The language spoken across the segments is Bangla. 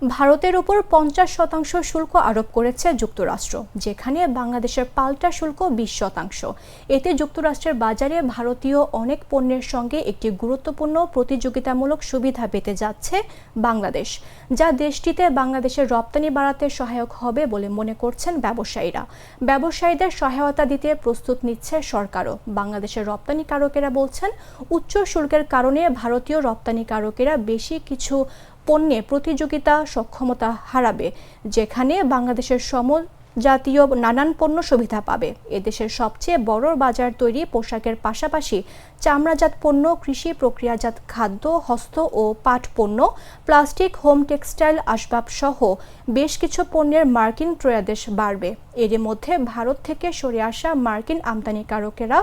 ভারতের উপর 50% শুল্ক আরোপ করেছে যুক্তরাষ্ট্র, যেখানে বাংলাদেশের পাল্টা শুল্ক 20%। এতে যুক্তরাষ্ট্রের বাজারে ভারতীয় অনেক পণ্যের সঙ্গে একটি গুরুত্বপূর্ণ প্রতিযোগিতামূলক সুবিধা পেতে যাচ্ছে বাংলাদেশ, যা দেশটিতে বাংলাদেশের রপ্তানি বাড়াতে সহায়ক হবে বলে মনে করছেন ব্যবসায়ীরা। ব্যবসায়ীদের সহায়তা দিতে প্রস্তুত নিচ্ছে সরকারও। বাংলাদেশের রপ্তানিকারকেরা বলছেন, উচ্চ শুল্কের কারণে ভারতীয় রপ্তানিকারকেরা বেশি কিছু পণ্যে প্রতিযোগিতা সক্ষমতা হারাবে, যেখানে বাংলাদেশের জাতীয় নানান পণ্য সুবিধা পাবে। এদেশের সবচেয়ে বড় বাজার তৈরি পোশাকের পাশাপাশি চামড়াজাত পণ্য, কৃষি প্রক্রিয়াজাত খাদ্য, হস্ত ও পাট পণ্য, প্লাস্টিক, হোম টেক্সটাইল, আসবাব সহ বেশ কিছু পণ্যের মার্কিন ক্রয়াদেশ বাড়বে। এর মধ্যে ভারত থেকে সরে আসা মার্কিন আমদানিকারকেরা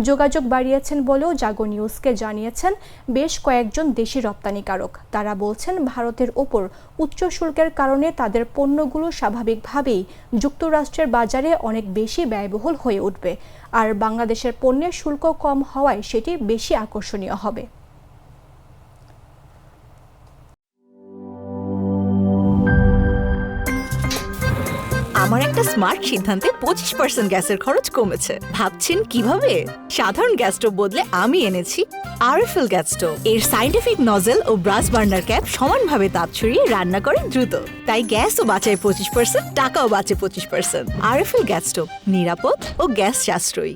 যোগাযোগ বাড়িয়েছেন বলেও জাগো নিউজকে জানিয়েছেন বেশ কয়েকজন দেশি রপ্তানিকারক। তারা বলছেন, ভারতের ওপর উচ্চ শুল্কের কারণে তাদের পণ্যগুলো স্বাভাবিকভাবেই যুক্তরাষ্ট্রের বাজারে অনেক বেশি ব্যয়বহুল হয়ে উঠবে, আর বাংলাদেশের পণ্যের শুল্ক কম হওয়ায় সেটি বেশি আকর্ষণীয় হবে। আমার একটা স্মার্ট সিদ্ধান্তে 25% গ্যাসের খরচ কমেছে। ভাবছেন কিভাবে? সাধারণ গ্যাস স্টোভ বদলে আমি এনেছি আরএফএল গ্যাস স্টোভ। এর সাইন্টিফিক নজল ও ব্রাস বার্নার ক্যাপ সমানভাবে তাপ ছড়িয়ে রান্না করে দ্রুত, তাই গ্যাসও বাঁচায় 25%, টাকাও বাঁচে 25%। আরএফএল গ্যাস স্টোভ নিরাপদ ও গ্যাস সাশ্রয়ী।